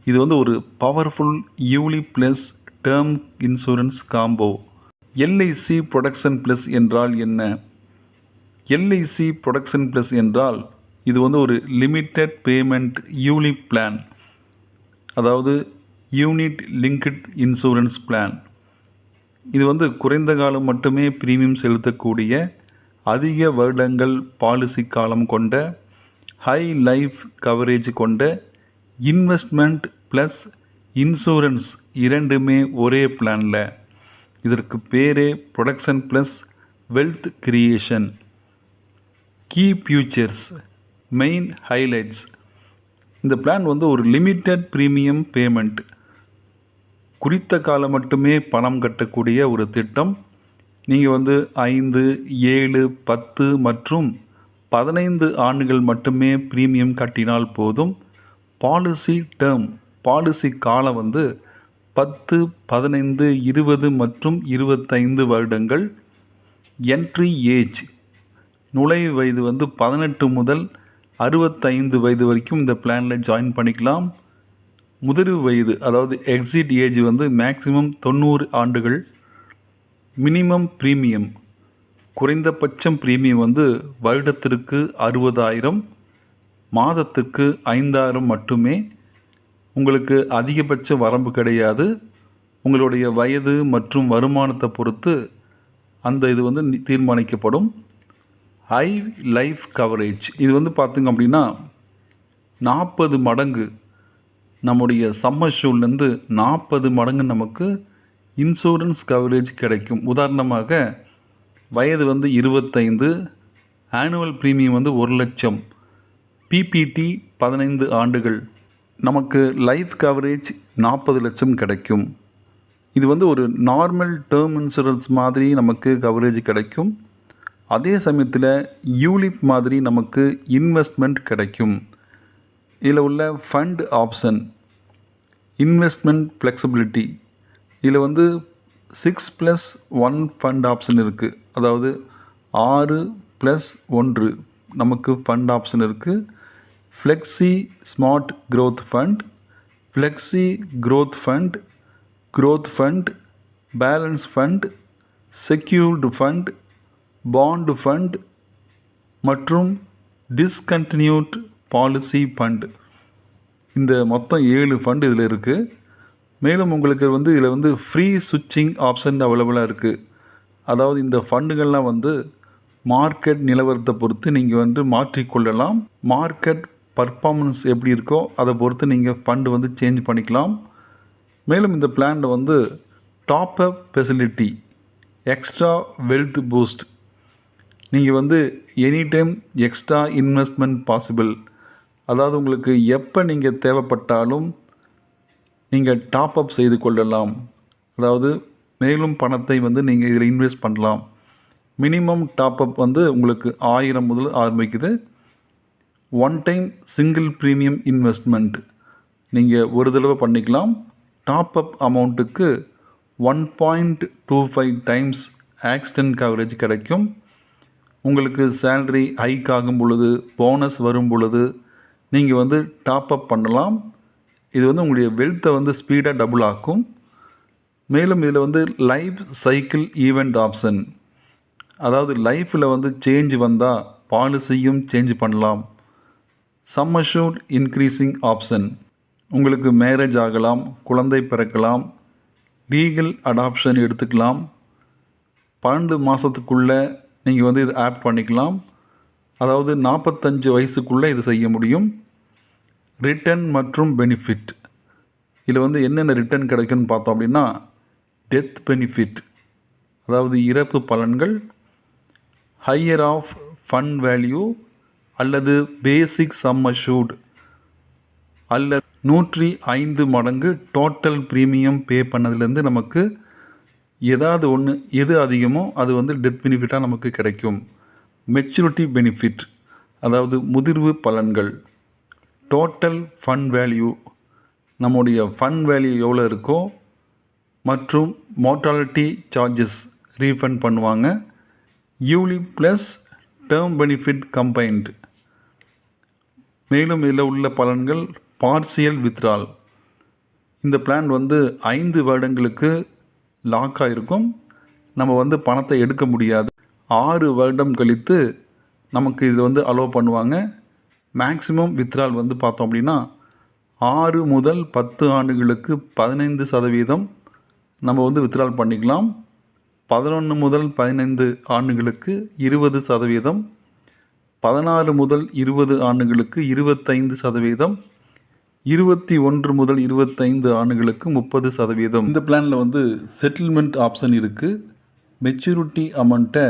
இது வந்து ஒரு powerful ULIP plus term insurance combo. LIC protection plus என்றால் என்ன? எல்ஐசி ப்ரொடக்ஷன் ப்ளஸ் என்றால் இது வந்து ஒரு லிமிட்டட் பேமெண்ட் யூலி பிளான், அதாவது யூனிட் லிங்க்ட் இன்சூரன்ஸ் பிளான். இது வந்து குறைந்த காலம் மட்டுமே பிரீமியம் செலுத்தக்கூடிய, அதிக வருடங்கள் பாலிசி காலம் கொண்ட, ஹை லைஃப் கவரேஜ் கொண்ட, இன்வெஸ்ட்மெண்ட் ப்ளஸ் இன்சூரன்ஸ் இரண்டுமே ஒரே பிளானில். இதற்கு பேரே protection plus wealth creation. Key features, main highlights. இந்த பிளான் வந்து ஒரு லிமிட்டட் ப்ரீமியம் பேமெண்ட், குறித்த காலம் மட்டுமே பணம் கட்டக்கூடிய ஒரு திட்டம். நீங்கள் வந்து 5, 7, 10 மற்றும் 15 ஆண்டுகள் மட்டுமே ப்ரீமியம் கட்டினால் போதும். பாலிசி டேர்ம், பாலிசி காலம் வந்து 10, 15, 20 மற்றும் 25 வருடங்கள். என்ட்ரி ஏஜ், நுழைவு வயது வந்து 18 முதல் 65 வயது வரைக்கும் இந்த பிளானில் ஜாயின் பண்ணிக்கலாம். முதிர்வு வயது, அதாவது எக்ஸிட் ஏஜ் வந்து மேக்ஸிமம் 90 ஆண்டுகள். மினிமம் ப்ரீமியம், குறைந்தபட்சம் ப்ரீமியம் வந்து வருடத்திற்கு 60,000, மாதத்துக்கு 5,000 மட்டுமே. உங்களுக்கு அதிகபட்ச வரம்பு கிடையாது. உங்களுடைய வயது மற்றும் வருமானத்தை பொறுத்து அந்த இது வந்து தீர்மானிக்கப்படும். ஹை லைஃப் கவரேஜ், இது வந்து பார்த்திங்க அப்படின்னா 40 மடங்கு நம்முடைய சம்மர்ஷூல்லேருந்து 40 மடங்கு நமக்கு இன்சூரன்ஸ் கவரேஜ் கிடைக்கும். உதாரணமாக வயது வந்து 25, ஆனுவல் ப்ரீமியம் வந்து 1,00,000, பிபிடி 15 ஆண்டுகள், நமக்கு லைஃப் கவரேஜ் 40 லட்சம் கிடைக்கும். இது வந்து ஒரு நார்மல் டேர்ம் இன்சூரன்ஸ் மாதிரி நமக்கு கவரேஜ் கிடைக்கும். அதே சமயத்தில் யூலிப் மாதிரி நமக்கு இன்வெஸ்ட்மெண்ட் கிடைக்கும். இதில் உள்ள ஃபண்ட் ஆப்ஷன், இன்வெஸ்ட்மெண்ட் ஃப்ளெக்சிபிலிட்டி, இதில் வந்து 6+1 ஃபண்ட் ஆப்ஷன் இருக்குது. அதாவது 6+1 நமக்கு ஃபண்ட் ஆப்ஷன் இருக்குது. Flexi smart growth fund, flexi growth fund, growth fund, balance fund, secured fund, bond fund மற்றும் டிஸ்கண்டினியூட் பாலிசி ஃபண்ட். இந்த மொத்தம் 7 ஃபண்ட் இதில் இருக்குது. மேலும் உங்களுக்கு வந்து இதில் வந்து ஃப்ரீ சுவிட்சிங் ஆப்ஷன் அவைலபிளாக இருக்குது. அதாவது இந்த ஃபண்டுகள்லாம் வந்து மார்க்கெட் நிலவரத்தை பொறுத்து நீங்கள் வந்து மாற்றிக்கொள்ளலாம். மார்க்கெட் பர்ஃபார்மன்ஸ் எப்படி இருக்கோ அதை பொறுத்து நீங்கள் ஃபண்டு வந்து சேஞ்ச் பண்ணிக்கலாம். மேலும் இந்த பிளானில் வந்து top up facility, extra wealth boost, நீங்கள் வந்து any time extra investment possible. அதாவது உங்களுக்கு எப்போ நீங்கள் தேவைப்பட்டாலும் நீங்கள் டாப் அப் செய்து கொள்ளலாம். அதாவது மேலும் பணத்தை வந்து நீங்கள் இதில் இன்வெஸ்ட் பண்ணலாம். மினிமம் டாப் அப் வந்து உங்களுக்கு 1000 முதல் ஆரம்பிக்குது. One time single premium investment நீங்கள் ஒரு தடவை பண்ணிக்கலாம். டாப் அப் அமௌண்ட்டுக்கு 1.25 டைம்ஸ் ஆக்சிடென்ட் கவரேஜ் கிடைக்கும். உங்களுக்கு சேலரி ஹைக் ஆகும் பொழுது, போனஸ் வரும் பொழுது நீங்கள் வந்து டாப் அப் பண்ணலாம். இது வந்து உங்களுடைய வெல்த்தை வந்து ஸ்பீடாக டபுள் ஆக்கும். மேலும் இதில் வந்து லைஃப் சைக்கிள் ஈவெண்ட் ஆப்ஷன், அதாவது லைஃப்பில் வந்து சேஞ்ச் வந்தால் பாலிசியும் சேஞ்ச் பண்ணலாம். சம் அஷ்யூர்ட் இன்க்ரீஸிங் ஆப்ஷன், உங்களுக்கு மேரேஜ் ஆகலாம், குழந்தை பிறக்கலாம், லீகல் அடாப்ஷன் எடுத்துக்கலாம். 12 மாதத்துக்குள்ளே நீங்கள் வந்து இது ஆட் பண்ணிக்கலாம். அதாவது 45 வயசுக்குள்ளே இது செய்ய முடியும். ரிட்டர்ன் மற்றும் பெனிஃபிட், இதில் வந்து என்னென்ன ரிட்டர்ன் கிடைக்குன்னு பார்த்தோம் அப்படின்னா, டெத் பெனிஃபிட், அதாவது இறப்பு பலன்கள், ஹையர் ஆஃப் ஃபண்ட் வேல்யூ அல்லது பேசிக் சம் அஷ்யூர்ட் அல்லது 105 மடங்கு டோட்டல் ப்ரீமியம் பே பண்ணதுலேருந்து நமக்கு ஏதாவது ஒன்று எது அதிகமோ அது வந்து டெத் பெனிஃபிட்டாக நமக்கு கிடைக்கும். மெச்சூரிட்டி பெனிஃபிட், அதாவது முதிர்வு பலன்கள், டோட்டல் ஃபண்ட் வேல்யூ, நம்முடைய ஃபண்ட் வேல்யூ எவ்வளோ இருக்கோ மற்றும் மோர்டாலிட்டி சார்ஜஸ் ரீஃபண்ட் பண்ணுவாங்க. யூலி ப்ளஸ் டேர்ம் பெனிஃபிட் கம்பைன்டு. மேலும் இதில் உள்ள பலன்கள் பார்சியல் வித்ட்ரால், இந்த பிளான் வந்து 5 வருடங்களுக்கு லாக் ஆகிருக்கும். நம்ம வந்து பணத்தை எடுக்க முடியாது. 6 வருடம் கழித்து நமக்கு இது வந்து அலோவ் பண்ணுவாங்க. மேக்ஸிமம் வித்ட்ரால் வந்து பார்த்தோம் அப்படின்னா 6 முதல் 10 ஆண்டுகளுக்கு 15% நம்ம வந்து வித்ட்ரால் பண்ணிக்கலாம். 11 முதல் 15 ஆண்டுகளுக்கு 20%, 16 முதல் 20 ஆண்டுகளுக்கு 25%, 21 முதல் 25 ஆண்டுகளுக்கு 30%. இந்த பிளானில் வந்து செட்டில்மெண்ட் ஆப்ஷன் இருக்குது. மெச்சூரிட்டி அமௌண்ட்டை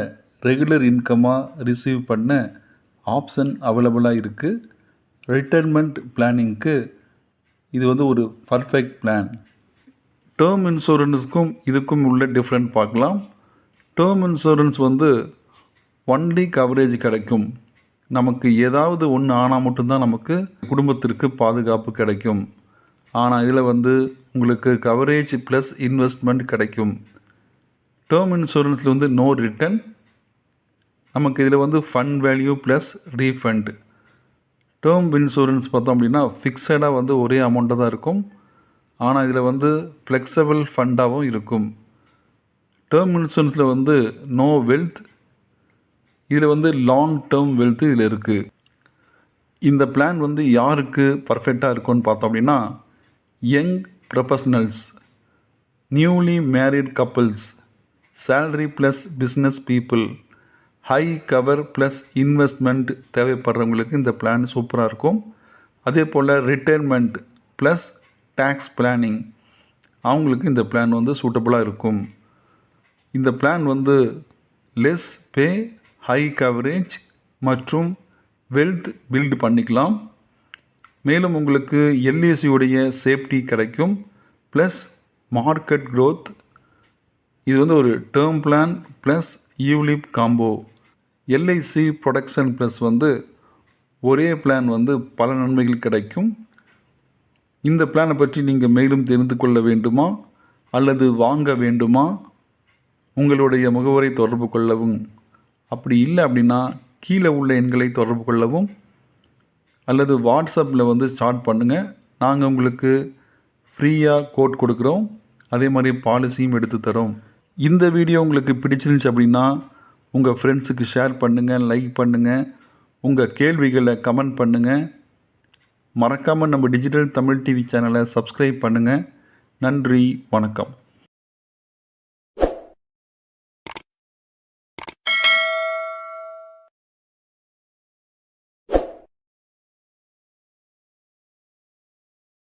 ரெகுலர் இன்கமாக ரிசீவ் பண்ண ஆப்ஷன் அவைலபிளாக இருக்குது. ரிட்டைர்மெண்ட் பிளானிங்க்கு இது வந்து ஒரு பர்ஃபெக்ட் பிளான். டேர்ம் இன்சூரன்ஸுக்கும் இதுக்கும் உள்ள டிஃப்ரெண்ட் பார்க்கலாம். டேர்ம் இன்சூரன்ஸ் வந்து ஒன்லி கவரேஜ் கிடைக்கும். நமக்கு ஏதாவது ஒன்று ஆனால் மட்டும்தான் நமக்கு குடும்பத்திற்கு பாதுகாப்பு கிடைக்கும். ஆனால் இதில் வந்து உங்களுக்கு கவரேஜ் ப்ளஸ் இன்வெஸ்ட்மெண்ட் கிடைக்கும். டேர்ம் இன்சூரன்ஸில் வந்து நோ ரிட்டர்ன். நமக்கு இதில் வந்து fund value plus refund. Term insurance பார்த்தோம் அப்படின்னா ஃபிக்ஸடாக வந்து ஒரே அமௌண்ட்டாக தான் இருக்கும். ஆனால் இதில் வந்து ஃப்ளெக்சிபிள் ஃபண்டாகவும் இருக்கும். டேர்ம் இன்சூரன்ஸில் வந்து நோ வெல்த். இதில் வந்து லாங் டேர்ம் வெல்த்து இதில் இருக்குது. இந்த பிளான் வந்து யாருக்கு பர்ஃபெக்டாக இருக்கும்னு பார்த்தோம் அப்படின்னா young professionals, newly married couples, salary plus business people, high cover plus investment தேவைப்படுறவங்களுக்கு இந்த பிளான் சூப்பராக இருக்கும். அதே போல் ரிட்டைர்மெண்ட் ப்ளஸ் டேக்ஸ் பிளானிங் அவங்களுக்கு இந்த பிளான் வந்து சூட்டபுளாக இருக்கும். இந்த பிளான் வந்து லெஸ் பே, ஹை கவரேஜ் மற்றும் வெல்த் பில்டு பண்ணிக்கலாம். மேலும் உங்களுக்கு எல்ஐசியுடைய சேஃப்டி கிடைக்கும் ப்ளஸ் மார்க்கெட் க்ரோத். இது வந்து ஒரு term plan plus ULIP combo. LIC protection plus வந்து ஒரே பிளான் வந்து பல நன்மைகள் கிடைக்கும். இந்த பிளானை பற்றி நீங்கள் மேலும் தெரிந்து கொள்ள வேண்டுமா அல்லது வாங்க வேண்டுமா? உங்களுடைய முகவரை தொடர்பு கொள்ளவும். அப்படி இல்லை அப்படின்னா கீழே உள்ள எண்களை தொடர்பு கொள்ளவும் அல்லது வாட்ஸ்அப்பில் வந்து சாட் பண்ணுங்கள். நாங்கள் உங்களுக்கு ஃப்ரீயாக கோட் கொடுக்குறோம். அதே மாதிரி பாலிசியும் எடுத்து தரோம். இந்த வீடியோ உங்களுக்கு பிடிச்சிருந்துச்சு அப்படின்னா உங்கள் ஃப்ரெண்ட்ஸுக்கு ஷேர் பண்ணுங்கள், லைக் பண்ணுங்கள், உங்கள் கேள்விகளை கமெண்ட் பண்ணுங்கள். மறக்காமல் நம்ம டிஜிட்டல் தமிழ் டிவி சேனலை சப்ஸ்கிரைப் பண்ணுங்கள். நன்றி, வணக்கம்.